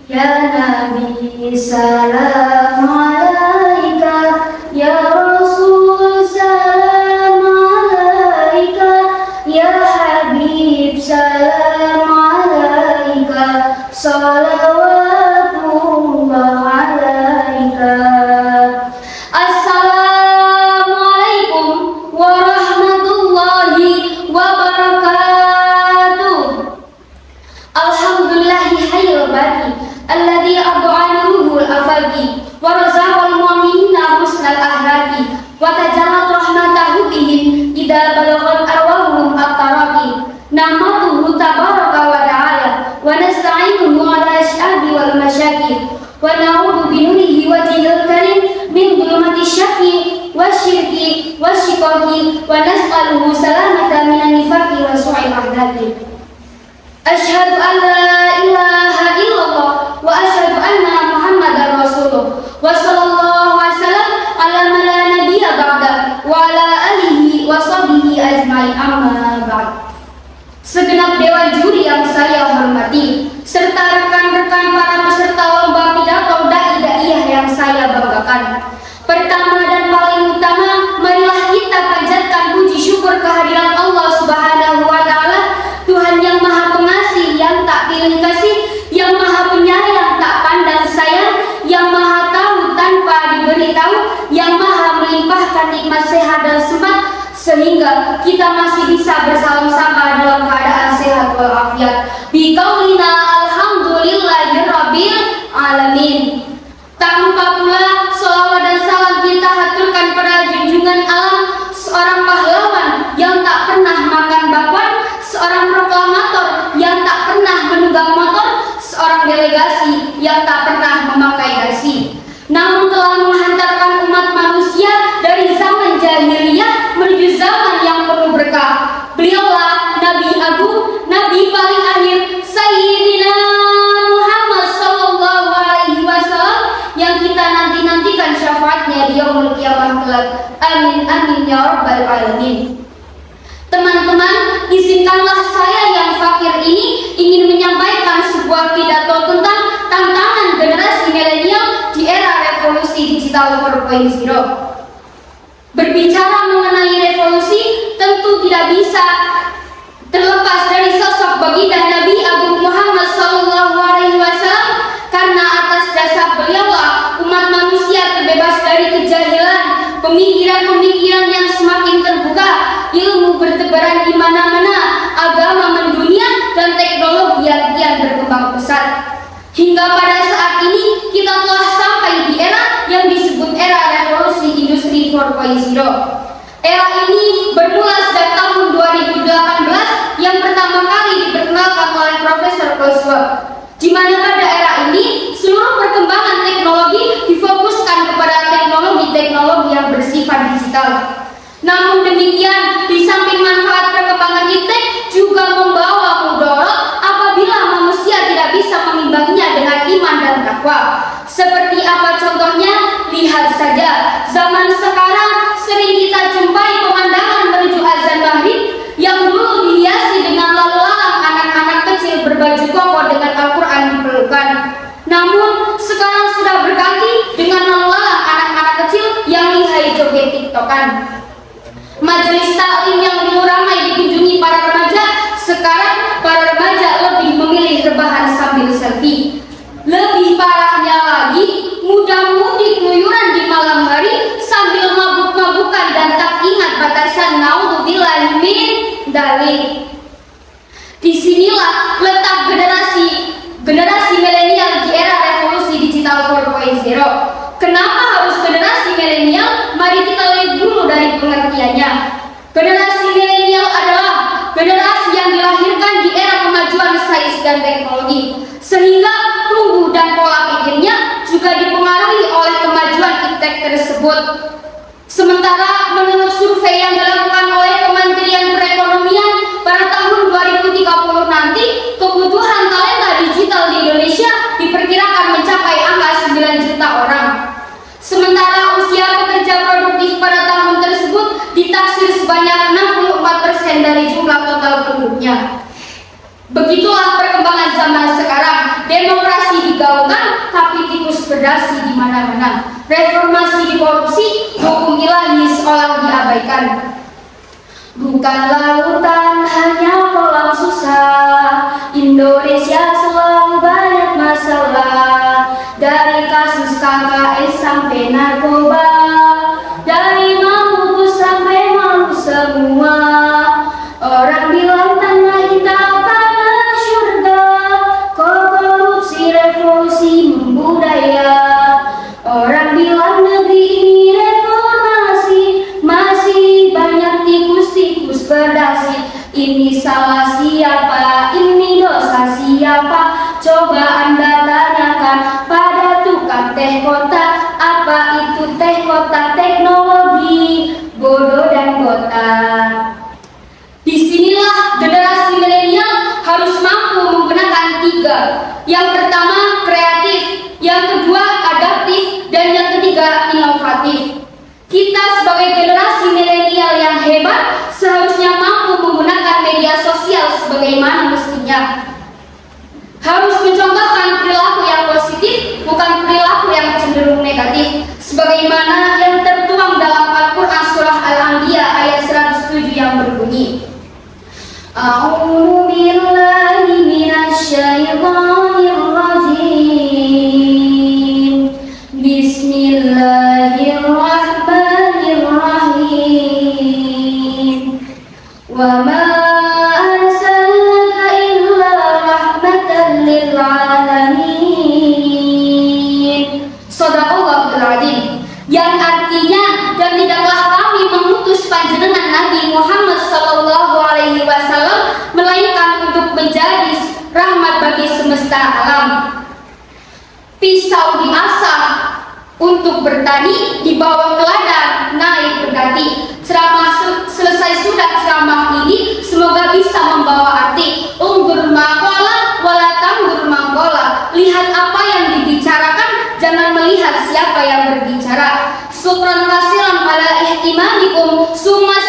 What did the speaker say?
Ya Nabi salam alaika, ya Rasul salam alaika, ya Habib salam alaika, salawatullah alaika. Assalamualaikum warahmatullahi wabarakatuh. Alhamdulillahi hayyul baqi alladzi ad'ana ruhul afaqi wa razaqal mu'minina husnal ahlaqi wa tajallat rahmatahu bihim idza balaghat arwahuhum at-taraqi. Nahmaduhu tabaraka wa ta'ala wa nasta'inuhu 'ala ashabi wal masyaqi wa na'udzu bi nurihi wajhil karim min dhulumati syaqi wasyirki wasyiqaqi wa nas'aluhu salamata minan nifaqi wa su'il ahdaqi. Asyhadu an la ilaha illallah wa asyhadu anna Muhammadar Rasulullah wa sallallahu wasallam ala man la nabiyya ba'da wa ala alihi wa sahbihi ajmain, amma ba'd. Segenap dewan juri yang saya hormati serta rekan-rekan para peserta lomba pidato dai-daiyah yang saya banggakan. Pertama dan paling utama, marilah kita panjatkan puji syukur kehadiran Allah Subhanahu wa taala, Tuhan yang Maha Pengasih, yang tak pilih kasih, yang Maha Penyayang, tak pandang sayang, yang Maha Tahu tanpa diberitahu, yang Maha melimpahkan nikmat sehat dan semat sehingga kita masih bisa bersama-sama dalam keadaan sehat walafiat. Biqaulina alhamdulillahirabbil alamin. Tak lupa pula sholawat dan salam kita haturkan pada junjungan alam, seorang pahlawan yang tak pernah makan bakwan, seorang proklamator yang tak pernah menunggang motor, seorang delegasi yang tak pernah memakai dasi, namun telah menghantarkan umat manusia dari zaman jahiliyah menuju zaman yang penuh berkah. Beliaulah Nabi Agung, Nabi paling akhir, Sayyidina Muhammad sallallahu alaihi wasallam, yang kita nanti-nantikan syafaatnya di yaumul qiyamah kelak. Amin amin ya rabbal alamin. Teman-teman, izinkanlah saya yang fakir ini ingin menyampaikan sebuah pidato tentang tantangan generasi milenial di era revolusi digital 4.0. Berbicara mengenai revolusi tentu tidak bisa terlepas dari sosok baginda Nabi Agung Muhammad sallallahu alaihi wasallam, karena atas dasar beliaulah umat manusia terbebas dari kejahilan, pemikiran-pemikiran yang semakin terbuka, ilmu bertebaran di mana-mana, agama mendunia, dan teknologi yang kian berkembang pesat. Hingga pada saat ini kita telah sampai di era yang disebut era revolusi industri 4.0. Era ini bermula sejak tahun 2018 yang pertama kali diperkenalkan oleh Profesor Klaus Schwab, di mana pada era ini seluruh perkembangan teknologi difokuskan kepada teknologi-teknologi yang bersifat digital. Namun demikian, di samping manfaat perkembangan iptek juga membawa mudarat apabila manusia tidak bisa mengimbanginya dengan iman dan takwa. Seperti apa contohnya? Lihat saja, zaman sekarang sering kita jumpai pemandangan menuju azan maghrib yang dulu dihiasi dengan lalu lalang anak-anak kecil berbaju koko dengan Al-Quran diperlukan. Namun sekarang sudah berganti dengan lalu lalang anak-anak kecil yang lihai joget tiktokan. Majelis taklim yang dulu ramai dikunjungi para remaja, sekarang para remaja lebih memilih rebahan sambil selfie. Lebih parahnya lagi, muda-mudi keluyuran di malam hari sambil mabuk-mabukan dan tak ingat batasan. Naudzubillahi min dzalik. Disinilah letak generasi milenial di era revolusi digital 4.0. Kenapa harus generasi milenial? Mari kita lihat dulu dari pengertiannya. Generasi milenial adalah generasi yang dilahirkan di era kemajuan sains dan teknologi, sehingga tumbuh dan pola pikirnya juga dipengaruhi oleh kemajuan iptek tersebut. Sementara menurut survei yang dilakukan oleh Kementerian Perekonomian pada tahun 2030 nanti, kebutuhan talenta digital di Indonesia diperkirakan mencapai angka 9 juta orang. Sementara usia pekerja produktif pada tahun tersebut ditaksir sebanyak 64% dari jumlah total penduduknya. Begitulah perkembangan zaman sekarang. demokrasi digaungkan, tapi tikus berdasi di mana-mana. Reformasi dikorupsi, hukum ilahi seolah diabaikan. Bukan lautan, hanya kolam susah. Indonesia selalu banyak masalah. Dari kasus KKS sampai narkoba, dari Maluku sampai malu semua. Orang bilang tanah kita tanah surga, kok korupsi revolusi membudaya. Orang bilang negeri ini reformasi, masih banyak tikus-tikus berdasi. Ini salah siapa? Ini dosa siapa? Coba Anda tanyakan pada tukang teh kotak, apa itu teh kotak teknologi, bodoh dan botak. Disinilah generasi milenial harus mampu menggunakan 3. Yang pertama kreatif, yang kedua adaptif, dan yang ketiga inovatif. Kita sebagai generasi milenial yang hebat seharusnya mampu menggunakan media sosial sebagaimana mestinya. Harus mencontohkan perilaku yang positif, bukan perilaku yang cenderung negatif, sebagaimana yang tertuang dalam Al-Quran surah Al-Anbiya ayat 107 yang berbunyi, A'udzu billahi minasyaitonir rajim. Bismillahirrahmanirrahim. Wa ma arsalnaka illa rahmatan lil alamin. Shadaqallahul adzim. Yang artinya, dan tidaklah kami mengutus panjenengan Nabi Muhammad SAW melainkan untuk menjadi rahmat bagi semesta alam. Pisau diasah untuk bertani, dibawa ke ladang, naik berdati. Selesai sudah ceramah ini, semoga bisa membawa arti. Unggur maqala wala tanggur maqala. Lihat apa yang dibicarakan, jangan melihat siapa yang berbicara. Syukran kasiran ala ihtimalikum. Summa